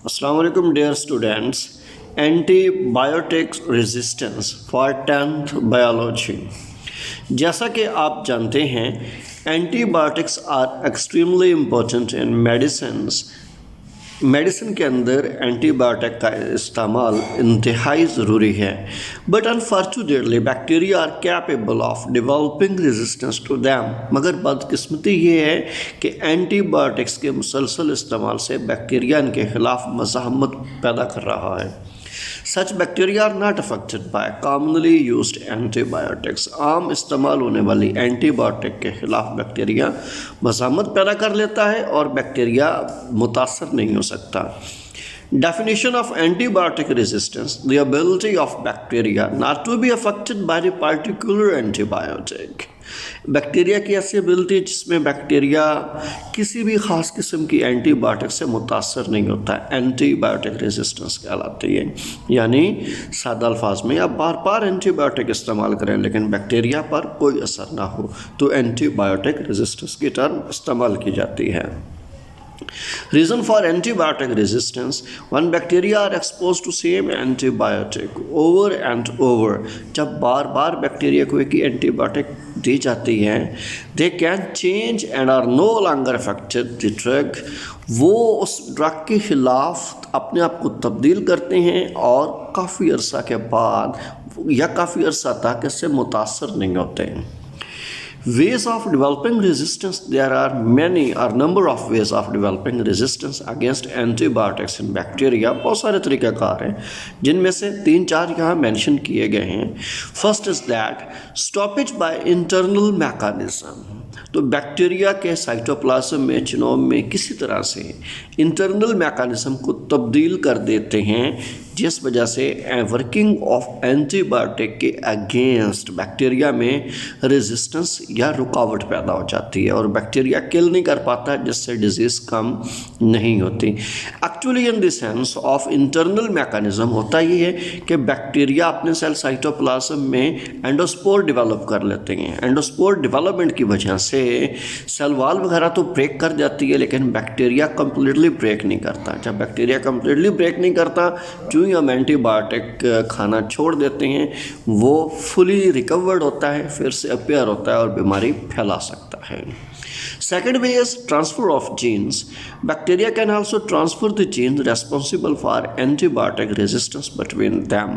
Assalamu alaikum dear students. Antibiotics resistance for 10th biology. जैसा कि आप जानते हैं antibiotics are extremely important in medicine के अंदर एंटीबायोटिक का इस्तेमाल इंतहाई ज़रूरी है। But unfortunately bacteria are capable of developing resistance to them. मगर बदकिस्मती ये है कि एंटीबायोटिक्स के मुसलसल इस्तेमाल से बैक्टीरिया इनके ख़िलाफ़ मज़ाहमत पैदा कर रहा है। Such bacteria are not affected by commonly used antibiotics. आम इस्तेमाल होने वाली एंटीबायोटिक के ख़िलाफ़ बैक्टीरिया मज़ाहमत पैदा कर लेता है और बैक्टीरिया मुतासर नहीं हो सकता। Definition of antibiotic resistance: the ability of bacteria not to be affected by the particular antibiotic. Bacteria की ऐसी एबिलिटी जिसमें बैक्टीरिया किसी भी ख़ास किस्म की एंटीबायोटिक से मुतासर नहीं होता है, एंटीबायोटिक रेजिस्टेंस कहलाती है। यानी सादा अल्फाज में आप बार बार एंटीबायोटिक इस्तेमाल करें लेकिन बैक्टीरिया पर कोई असर ना हो तो एंटीबायोटिक रेजिस्टेंस की टर्म इस्तेमाल की जाती है। Reason for antibiotic resistance: when bacteria are exposed to same antibiotic over and over, जब बार बार बैक्टीरिया को एक ही एंटीबायोटिक दी जाती है, they can change and are no longer affected the drug. वो उस ड्रग के ख़िलाफ़ अपने आप को तब्दील करते हैं और काफ़ी अरसा के बाद या काफ़ी अरसा तक इससे मुतासर नहीं होते हैं। Ways of developing resistance: there are many or number of ways of developing resistance against antibiotics in bacteria। बहुत सारे तरीक़ाकार हैं जिनमें से 3-4 यहाँ मेंशन किए गए हैं। First is that stoppage by internal mechanism. तो बैक्टीरिया के साइटोप्लाज्म में जिनोम में किसी तरह से इंटरनल मैकेनिज्म को तब्दील कर देते हैं जिस वजह से वर्किंग ऑफ एंटीबायोटिक के अगेंस्ट बैक्टीरिया में रेजिस्टेंस या रुकावट पैदा हो जाती है और बैक्टीरिया किल नहीं कर पाता जिससे डिजीज़ कम नहीं होती। Actually in the sense of internal mechanism होता ये है कि बैक्टीरिया अपने सेल साइटोप्लाज्म में एंडोस्पोर डेवलप कर लेते हैं। एंडोस्पोर डेवलपमेंट की वजह से सेल वॉल वगैरह तो ब्रेक कर जाती है लेकिन बैक्टीरिया कम्प्लीटली ब्रेक नहीं करता। जब बैक्टीरिया कम्प्लीटली ब्रेक नहीं करता जो हम एंटीबायोटिक खाना छोड़ देते हैं वो फुली रिकवर्ड होता है, फिर से अपेयर होता है और बीमारी फैला सकता है। Second way is transfer of genes. Bacteria can also transfer the genes responsible for antibiotic resistance between them.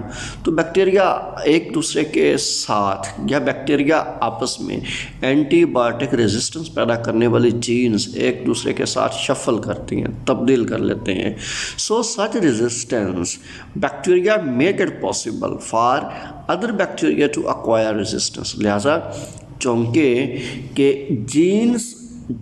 तो बैक्टीरिया एक दूसरे के साथ या बैक्टीरिया आपस में एंटीबायोटिक रेजिस्टेंस पैदा करने वाली जीन्स एक दूसरे के साथ शफल करती हैं, तब्दील कर लेते हैं। So such resistance bacteria make it possible for other bacteria to acquire resistance. लिहाजा चूँकि के जीन्स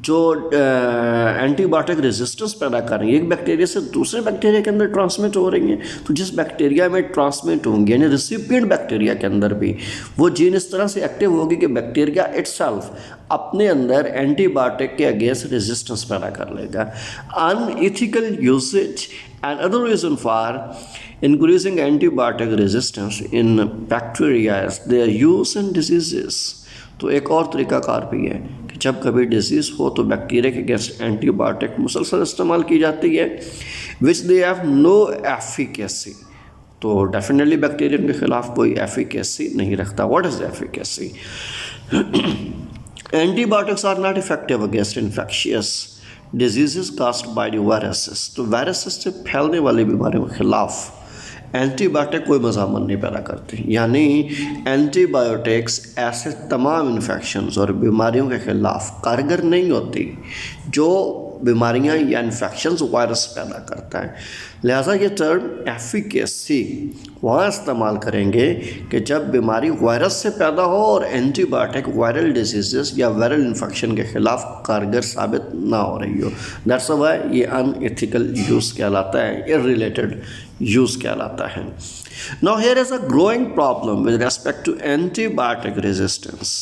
जो एंटीबायोटिक रेजिस्टेंस पैदा कर रही है एक बैक्टीरिया से दूसरे बैक्टीरिया के अंदर ट्रांसमिट हो रही हैं, तो जिस बैक्टीरिया में ट्रांसमिट होंगे यानी रिसिपिएंट बैक्टीरिया के अंदर भी वो जीन इस तरह से एक्टिव होगी कि बैक्टीरिया इटसेल्फ अपने अंदर एंटीबायोटिक के अगेंस्ट रेजिस्टेंस पैदा कर लेगा। Unethical usage and other reason for increasing antibiotic resistance in bacteria is their use in diseases. तो एक और तरीक़ाकार भी है कि जब कभी डिजीज़ हो तो बैक्टीरिया के अगेंस्ट एंटीबायोटिक मुसलसल इस्तेमाल की जाती है which they have no efficacy. तो डेफिनेटली बैक्टीरिया के ख़िलाफ़ कोई एफिकेसी नहीं रखता। What is efficacy? Antibiotics are not effective against infectious disease caused by the viruses. तो वायरसेस से फैलने वाली बीमारियों के ख़िलाफ़ एंटीबायोटिक कोई मज़ामत नहीं पैदा करती। यानी एंटीबायोटिक्स ऐसे तमाम इन्फेक्शंस और बीमारियों के ख़िलाफ़ कारगर नहीं होती जो बीमारियां या इन्फेक्शंस वायरस पैदा करता है। लिहाजा ये टर्म एफिकेसी वहाँ इस्तेमाल करेंगे कि जब बीमारी वायरस से पैदा हो और एंटीबायोटिक वायरल डिजीज़ या वायरल इन्फेक्शन के ख़िलाफ़ कारगर साबित ना हो रही हो। दैट्स व्हाई ये अनएथिकल यूज़ कहलाता है, इररिलेटेड यूज़ कहलाता है। Now here is a growing problem with respect to antibiotic resistance.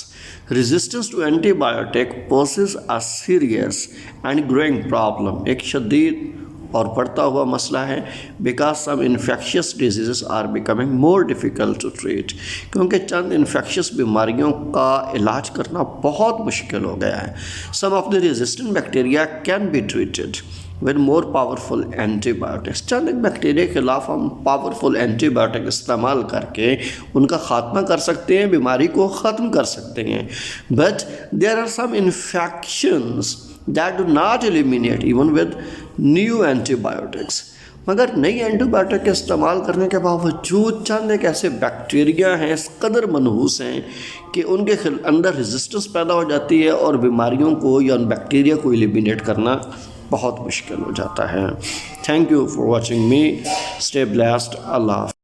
Resistance to antibiotic poses a serious and growing problem. एक शदीद और बढ़ता हुआ मसला है because some infectious disease are becoming more difficult to treat. क्योंकि चंद इन्फेक्शियस बीमारियों का इलाज करना बहुत मुश्किल हो गया है। Some of the resistant bacteria can be treated with more powerful antibiotics. चंद एक बैक्टीरिया के खिलाफ हम पावरफुल एंटीबायोटिक इस्तेमाल करके उनका ख़ात्मा कर सकते हैं, बीमारी को ख़त्म कर सकते हैं। But there are some infections that do not eliminate even with new antibiotics. मगर नई एंटीबायोटिक के इस्तेमाल करने के बावजूद चंद एक ऐसे बैक्टीरिया हैं, इस कदर मनहूस हैं कि उनके अंदर रेजिस्टेंस पैदा हो जाती है और बीमारियों को या उन बैक्टीरिया को एलिमिनेट करना बहुत मुश्किल हो जाता है। Thank you for watching me. Stay blessed. Allah.